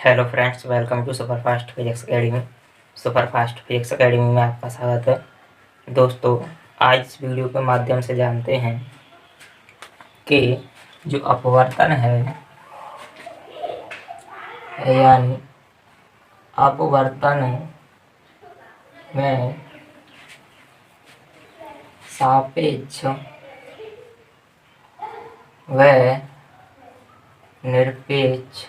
Hello friends, welcome to Superfast Physics Academy. Superfast Physics Academy में आपका स्वागत है। दोस्तों, आज इस वीडियो के माध्यम से जानते हैं कि जो अपवर्तन है यानी अपवर्तन में सापेक्ष व निरपेक्ष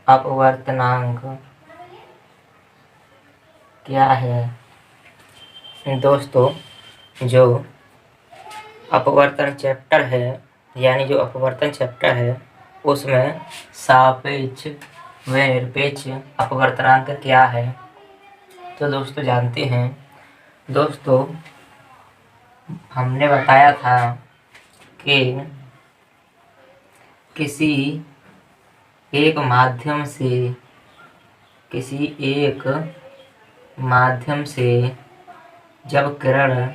अपवर्तनांक क्या है। दोस्तों, जो अपवर्तन चैप्टर है यानी जो अपवर्तन चैप्टर है उसमें सापेक्ष व निरपेक्ष अपवर्तनांक क्या है, तो दोस्तों जानते हैं। दोस्तों, हमने बताया था कि किसी एक माध्यम से जब किरण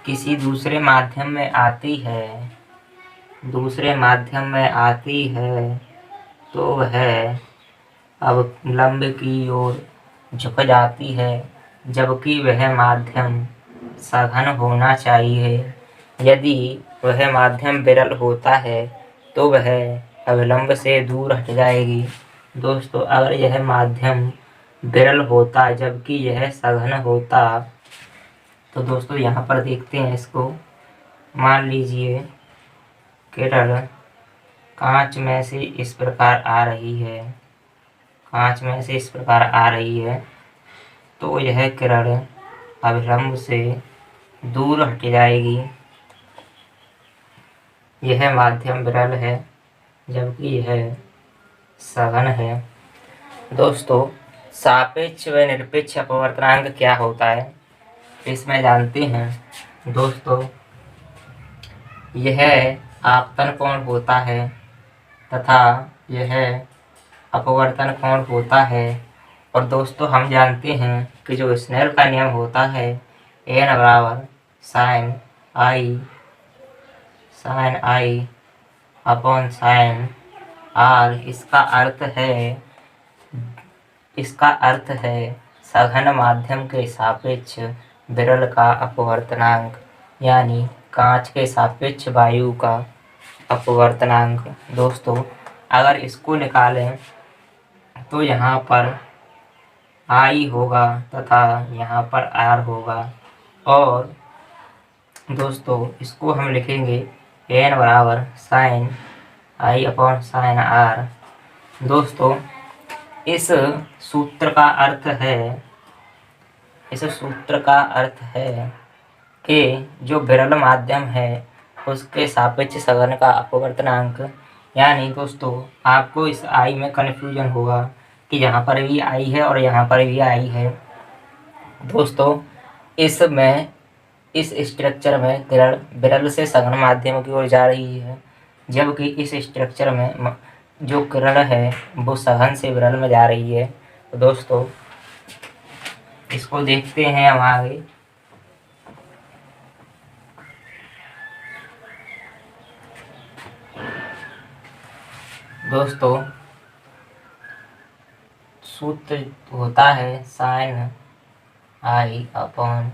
किसी दूसरे माध्यम में आती है तो वह अब लंब की ओर झुक जाती है, जबकि वह माध्यम सघन होना चाहिए। यदि वह माध्यम विरल होता है तो वह अभिलंब से दूर हट जाएगी। दोस्तों, अगर यह माध्यम विरल होता जबकि यह सघन होता, तो दोस्तों यहाँ पर देखते हैं इसको। मान लीजिए किरण कांच में से इस प्रकार आ रही है, तो यह किरण अभिलंब से दूर हट जाएगी। यह माध्यम विरल है जबकि यह सघन है। दोस्तों, सापेक्ष व निरपेक्ष अपवर्तनांक क्या होता है, इसमें जानते हैं। दोस्तों, यह आपतन कोण होता है तथा यह अपवर्तन कोण होता है। और दोस्तों, हम जानते हैं कि जो स्नेल का नियम होता है n बराबर sine i upon sine r, इसका अर्थ है सघन माध्यम के सापेक्ष विरल का अपवर्तनांक यानी कांच के सापेक्ष वायु का अपवर्तनांक। दोस्तों, अगर इसको निकालें तो यहाँ पर I होगा तथा यहाँ पर R होगा। और दोस्तों, इसको हम लिखेंगे n बराबर sine i upon sine r. दोस्तों, इस सूत्र का अर्थ है कि जो विरल माध्यम है उसके सापेक्ष सघन का अपवर्तनांक। यानी दोस्तों, आपको इस आई में कन्फ्यूजन होगा कि यहाँ पर भी आई है और यहाँ पर भी आई है। दोस्तों, इस स्ट्रक्चर में किरण विरल से सघन माध्यम की ओर जा रही है, जबकि इस स्ट्रक्चर में जो किरण है वो सघन से विरल में जा रही है। तो दोस्तों, इसको देखते हैं हम आगे। दोस्तों, सूत्र होता है sine i upon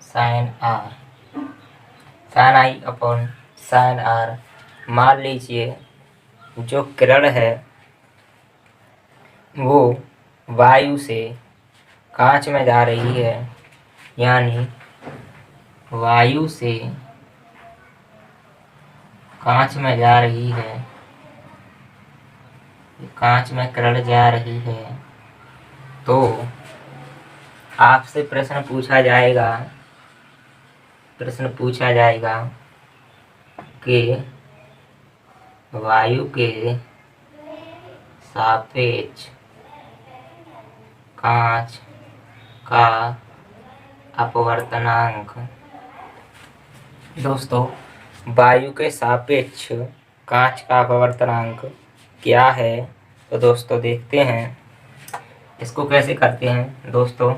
sine r. मान लीजिए जो किरण है वो वायु से कांच में जा रही है, यानी वायु से कांच में जा रही है, कांच में किरण जा रही है, तो आपसे प्रश्न पूछा जाएगा कि वायु के सापेक्ष कांच का अपवर्तनांक। दोस्तों, वायु के सापेक्ष कांच का अपवर्तनांक क्या है, तो दोस्तों देखते हैं इसको कैसे करते हैं। दोस्तों,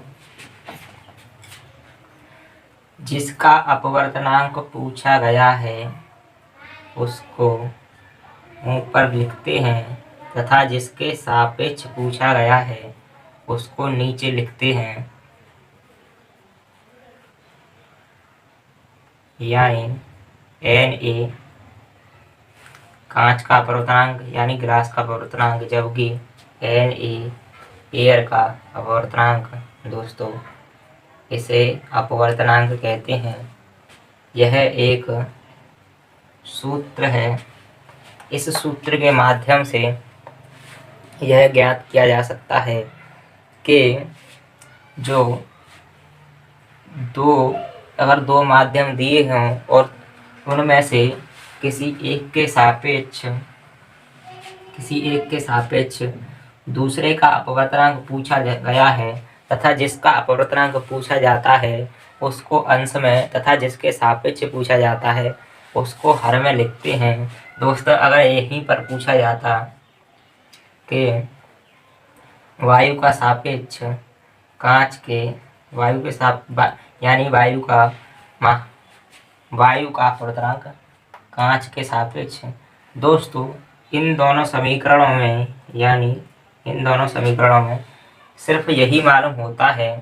जिसका अपवर्तनांक पूछा गया है उसको ऊपर लिखते हैं तथा जिसके सापेक्ष पूछा गया है उसको नीचे लिखते हैं। यानी Na कांच का अपवर्तनांक यानी ग्लास का अपवर्तनांक, जबकि Na एयर का अपवर्तनांक। दोस्तों इसे अपवर्तनांक कहते हैं। यह एक सूत्र है। इस सूत्र के माध्यम से यह ज्ञात किया जा सकता है कि जो अगर दो माध्यम दिए हों और उनमें से किसी एक के सापेक्ष दूसरे का अपवर्तनांक पूछा गया है तथा जिसका अपवर्तनांक पूछा जाता है उसको अंश में तथा जिसके सापेक्ष पूछा जाता है उसको हर में लिखते हैं। दोस्तों अगर यहीं पर पूछा जाता कि वायु का सापेक्ष कांच के यानी वायु का अपवर्तनांक कांच के सापेक्ष, दोस्तों इन दोनों समीकरणों में सिर्फ यही मालूम होता है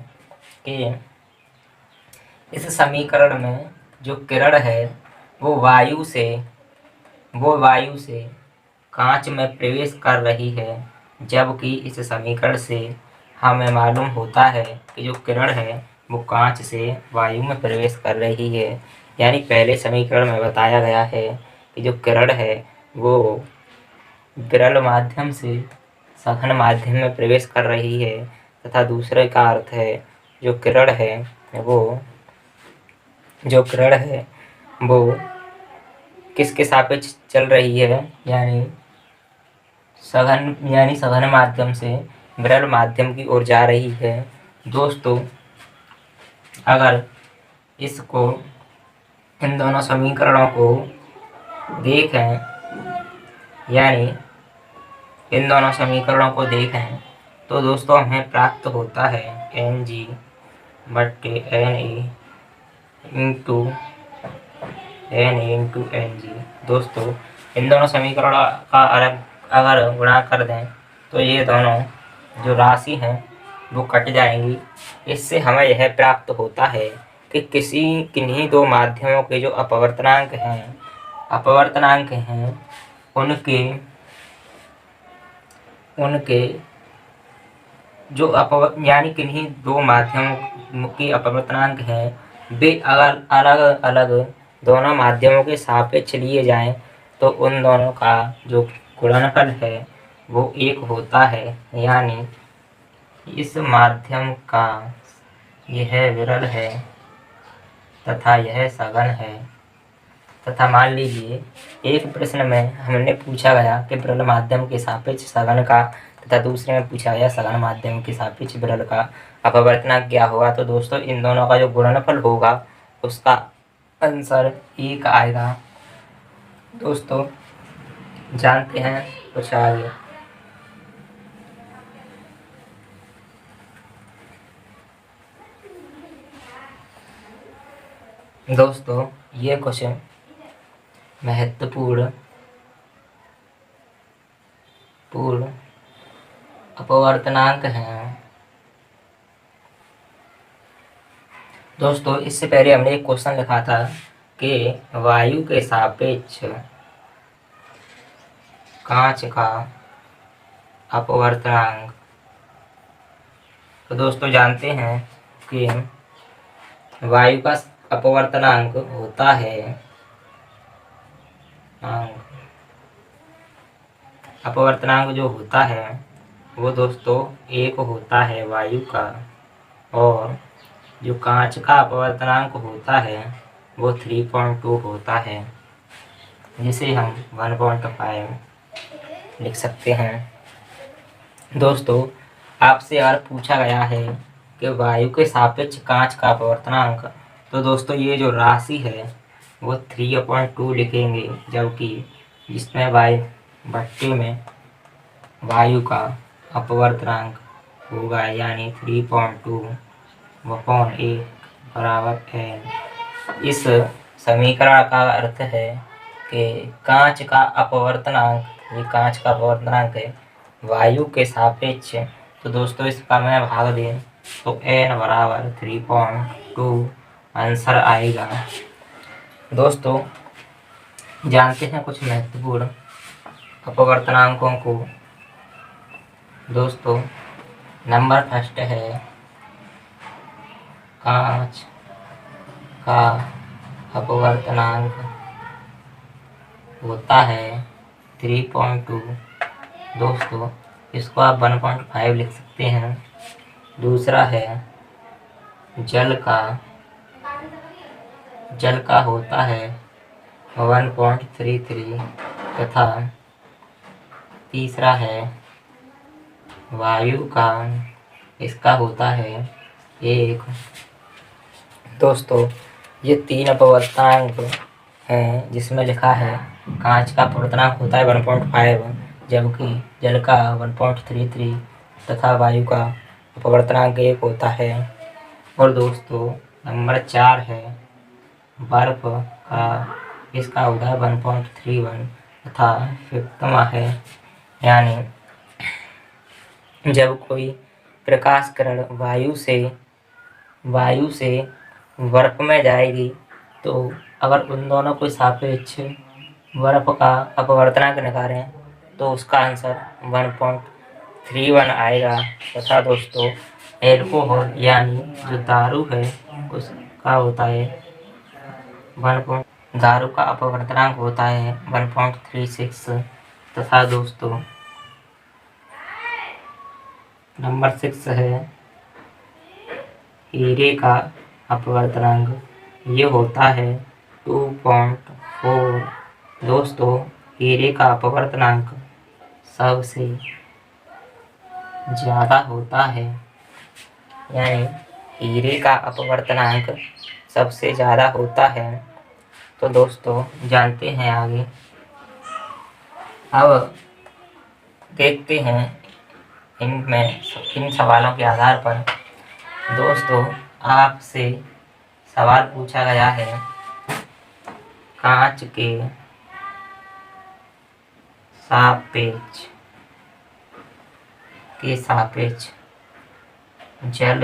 कि इस समीकरण में जो किरण है वो वायु से कांच में प्रवेश कर रही है, जबकि इस समीकरण से हमें मालूम होता है कि जो किरण है वो कांच से वायु में प्रवेश कर रही है। यानी पहले समीकरण में बताया गया है कि जो किरण है वो विरल माध्यम से सघन माध्यम में प्रवेश कर रही है, तथा दूसरे का अर्थ है जो किरण है वो किसके सापेक्ष चल रही है, यानी सघन माध्यम से विरल माध्यम की ओर जा रही है। दोस्तों अगर इन दोनों समीकरणों को देखें तो दोस्तों हमें प्राप्त होता है Ng/Na इंटू Ng। दोस्तों इन दोनों समीकरणों का अगर गुणा कर दें तो ये दोनों जो राशि हैं वो कट जाएंगी। इससे हमें यह प्राप्त होता है कि किन्हीं दो माध्यमों के जो अपवर्तनांक हैं उनके यानी किन्हीं दो माध्यमों के अपवर्तनांक हैं वे अगर अलग अलग दोनों माध्यमों के सापेक्ष लिए जाएं तो उन दोनों का जो गुणनफल है वो एक होता है। यानी इस माध्यम का यह विरल है तथा यह सघन है। तथा मान लीजिए एक प्रश्न में हमने पूछा गया कि विरल माध्यम के सापेक्ष सघन का तथा दूसरे में पूछा गया सघन माध्यम के सापेक्ष विरल का अपवर्तनांक क्या होगा। तो दोस्तों इन दोनों का जो गुणनफल होगा उसका आंसर 1 आएगा। दोस्तों जानते हैं कुछ आगे। दोस्तों ये कुछ महत्वपूर्ण अपवर्तनांक हैं। दोस्तों इससे पहले हमने एक क्वेश्चन लिखा था कि वायु के सापेक्ष कांच का अपवर्तनांक। तो दोस्तों जानते हैं कि वायु का अपवर्तनांक होता है अपवर्तनांक जो होता है वो दोस्तों 1 होता है वायु का, और जो कांच का अपवर्तनांक होता है वो 3.2 होता है, जिसे हम 1.5 लिख सकते हैं। दोस्तों आपसे अगर पूछा गया है कि वायु के सापेक्ष कांच का अपवर्तनांक, तो दोस्तों ये जो राशि है वो 3/2 लिखेंगे, जबकि जिसमें भट्टे में वायु का अपवर्तनांक होगा यानी 3.2/8 बराबर n। इस समीकरण का अर्थ है कि कांच का अपवर्तनांक, ये कांच का अपवर्तनांक है, वायु के सापेक्ष, तो दोस्तों इसका मैं भाग दें तो n बराबर 3.2 आंसर आएगा। दोस्तों जानते हैं कुछ महत्वपूर्ण अपवर्तनांकों को। दोस्तों नंबर फर्स्ट है कांच का अपवर्तनांक होता है 3.2। दोस्तों इसको आप 1.5 लिख सकते हैं। दूसरा है जल का होता है 1.33 तथा तीसरा है वायु का, इसका होता है 1। दोस्तों ये 3 अपवर्तनांक हैं जिसमें लिखा है कांच का अपवर्तनांक होता है 1.5, जबकि जल का 1.33 तथा वायु का अपवर्तनांक 1 होता है। और दोस्तों नंबर 4 है बर्फ का, इसका होता है 1.31 तथा 5वां है, यानी जब कोई प्रकाश किरण वायु से बर्फ में जाएगी तो अगर उन दोनों को सापेक्ष बर्फ का अपवर्तनांक निकालें तो उसका आंसर 1.31 आएगा। तथा दोस्तों एल्कोहल यानी जो दारू है उसका होता है दारू का अपवर्तनांक होता है 1.36। तथा दोस्तों नंबर 6 है हीरे का अपवर्तनांक, ये होता है 2.4। दोस्तों हीरे का अपवर्तनांक सबसे ज़्यादा होता है, यानी हीरे का अपवर्तनांक सबसे ज़्यादा होता है। तो दोस्तों जानते हैं आगे। अब देखते हैं इन सवालों के आधार पर। दोस्तों आपसे सवाल पूछा गया है कांच के सापेक्ष जल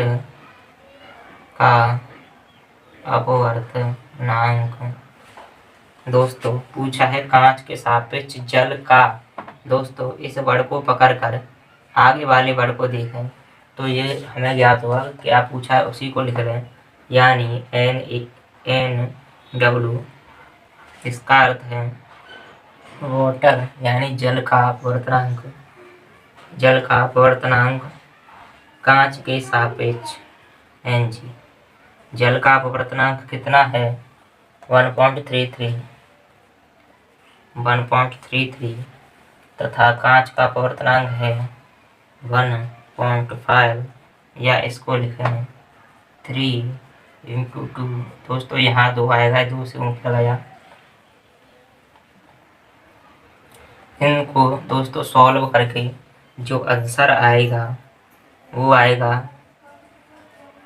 का अपवर्तनांक। दोस्तों पूछा है कांच के सापेक्ष जल का। दोस्तों इस वर्ड को पकड़कर आगे वाले वर्ड को देखें तो ये हमें ज्ञात हुआ क्या पूछा है उसी को लिख लें, यानी NaW। इसका अर्थ है वाटर, यानी जल का अपवर्तनांक कांच के सापेक्ष Ng। जल का अपवर्तनांक कितना है 1.33 तथा कांच का अपवर्तनांक है 1.5, या इसको लिखें 3 × 2। दोस्तों यहाँ 2 आएगा, 2 से ऊपर लगाया। इनको दोस्तों सॉल्व करके जो आंसर आएगा वो आएगा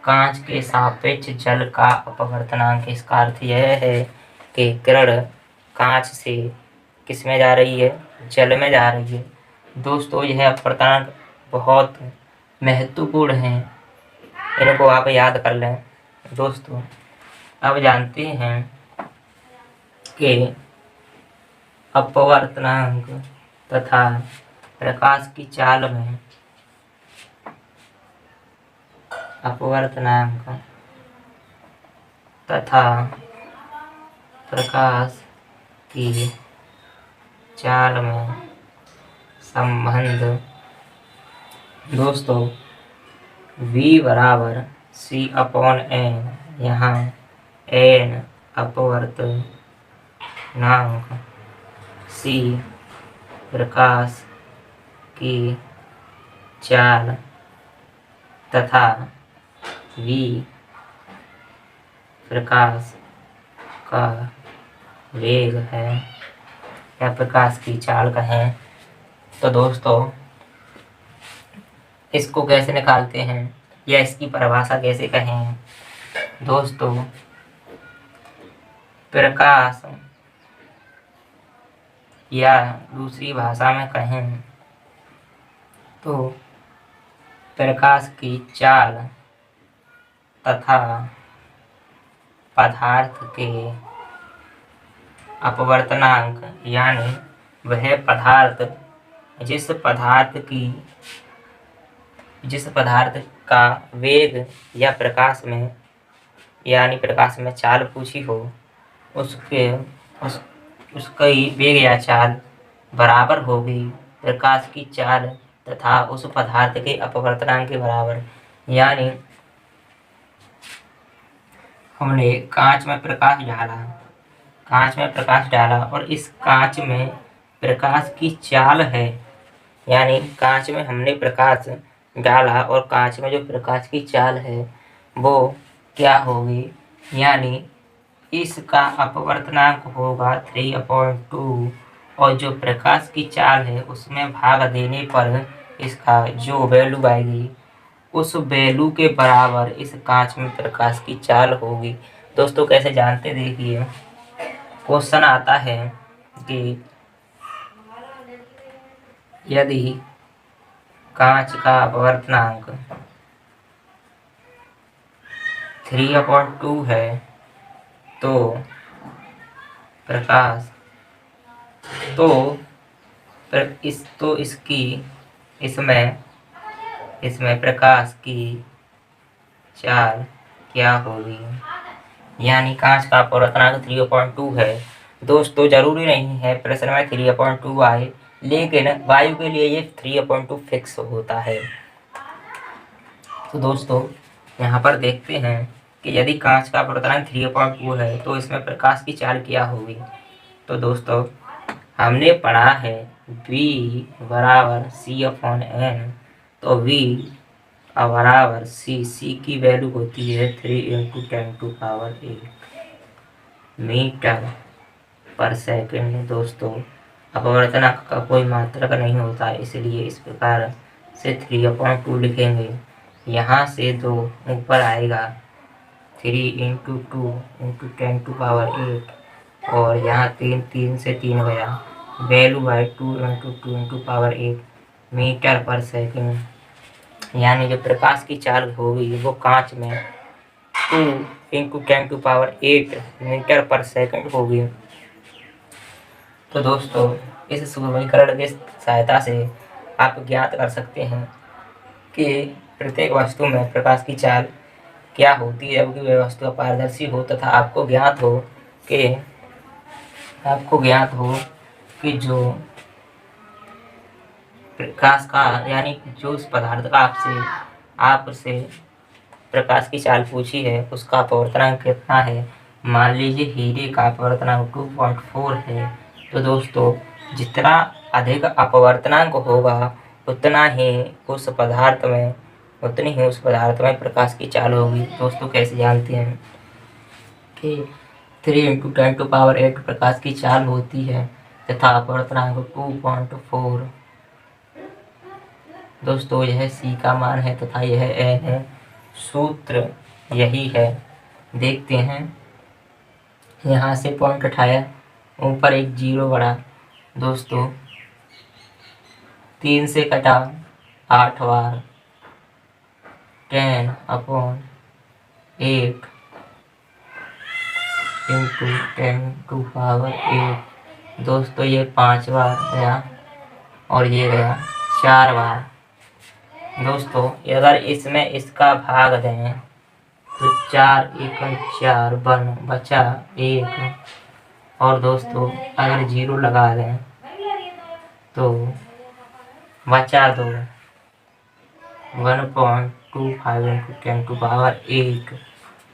कांच के सापेक्ष जल का अपवर्तनांक। इसका अर्थ यह है कि किरण कांच से किस में जा रही है, जल में जा रही है। दोस्तों यह अपवर्तनांक बहुत महत्वपूर्ण है, इनको आप याद कर लें। दोस्तों अब जानते हैं कि अपवर्तनांक तथा प्रकाश की चाल में अपवर्तनांक तथा प्रकाश की चाल में संबंध। दोस्तों V बराबर C/N, यहाँ N अपवर्तनांक, C प्रकाश की चाल तथा V प्रकाश का वेग है, या प्रकाश की चाल कहें। तो दोस्तों इसको कैसे निकालते हैं या इसकी परिभाषा कैसे कहें। दोस्तों प्रकाश, या दूसरी भाषा में कहें तो प्रकाश की चाल तथा पदार्थ के अपवर्तनांक यानी वह पदार्थ जिस पदार्थ का वेग या प्रकाश में चाल पूछी हो उसकी वेग या चाल बराबर होगी प्रकाश की चाल तथा उस पदार्थ के अपवर्तनांक के बराबर। यानी हमने कांच में प्रकाश डाला और इस कांच में प्रकाश की चाल है, यानी कांच में हमने प्रकाश डाला और कांच में जो प्रकाश की चाल है वो क्या होगी, यानी इसका अपवर्तनांक होगा 3/2 और जो प्रकाश की चाल है उसमें भाग देने पर इसका जो वैल्यू आएगी उस वैल्यू के बराबर इस कांच में प्रकाश की चाल होगी। दोस्तों कैसे जानते देखिए, क्वेश्चन आता है कि यदि कांच का अपवर्तनांक 3/2 है तो इसमें प्रकाश की चाल क्या होगी, यानी कांच का अपवर्तनांक 3/2 है। दोस्तों जरूरी नहीं है प्रश्न में 3/2 आए, लेकिन वायु के लिए ये 3/2 फिक्स होता है। तो दोस्तों यहाँ पर देखते हैं कि यदि कांच का अपवर्तनांक 3/2 है तो इसमें प्रकाश की चाल क्या होगी। तो दोस्तों हमने पढ़ा है V बराबर C/N, तो V बराबर C की वैल्यू होती है 3 × 10⁸ मीटर पर सेकंड। दोस्तों अपवर्तनांक का कोई मात्रक नहीं होता, इसलिए इस प्रकार से 3/2 लिखेंगे। यहाँ से 2 ऊपर आएगा 3 × 2 × 10⁸ और यहाँ 3 से 3 गया, वैल्यू है 2 × 2 × 8 मीटर पर सेकंड। यानी जो प्रकाश की चाल होगी वो कांच में 2 × 10⁸ मीटर पर सेकंड होगी। तो दोस्तों इस समीकरण की सहायता से आप ज्ञात कर सकते हैं कि प्रत्येक वस्तु में प्रकाश की चाल क्या होती है, जबकि वह वस्तु अपारदर्शी हो तथा आपको ज्ञात हो कि जो प्रकाश का यानी जो उस पदार्थ का आपसे प्रकाश की चाल पूछी है उसका अपवर्तनांक कितना है। मान लीजिए हीरे का अपवर्तनांक 2.4 है, तो दोस्तों जितना अधिक अपवर्तनांक होगा उतनी ही उस पदार्थ में प्रकाश की चाल होगी। दोस्तों कैसे जानते हैं कि 3 × 10⁸ प्रकाश की चाल होती है तथा अपवर्तनांक 2.4। दोस्तों यह C का मान है तथा यह N है, सूत्र यही है। देखते हैं, यहाँ से पॉइंट उठाया, ऊपर एक 0 बढ़ा। दोस्तों 3 से कटा 8 बार 10/8 × 10⁸। दोस्तों ये 5 बार गया और ये गया 4 बार। दोस्तों अगर इसमें इसका भाग दें तो 4 × 4 बचा 1, और दोस्तों अगर 0 लगा दें तो बचा 2। 1.25 × 10⁸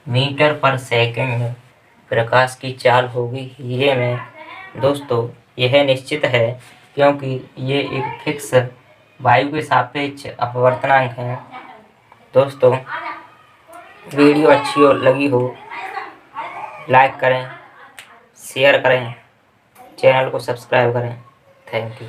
मीटर पर सेकंड प्रकाश की चाल होगी हीरे में। दोस्तों यह निश्चित है क्योंकि ये एक फिक्स वायु के सापेक्ष अपवर्तनांक है। दोस्तों वीडियो अच्छी लगी हो लाइक करें, शेयर करें, चैनल को सब्सक्राइब करें। Thank you.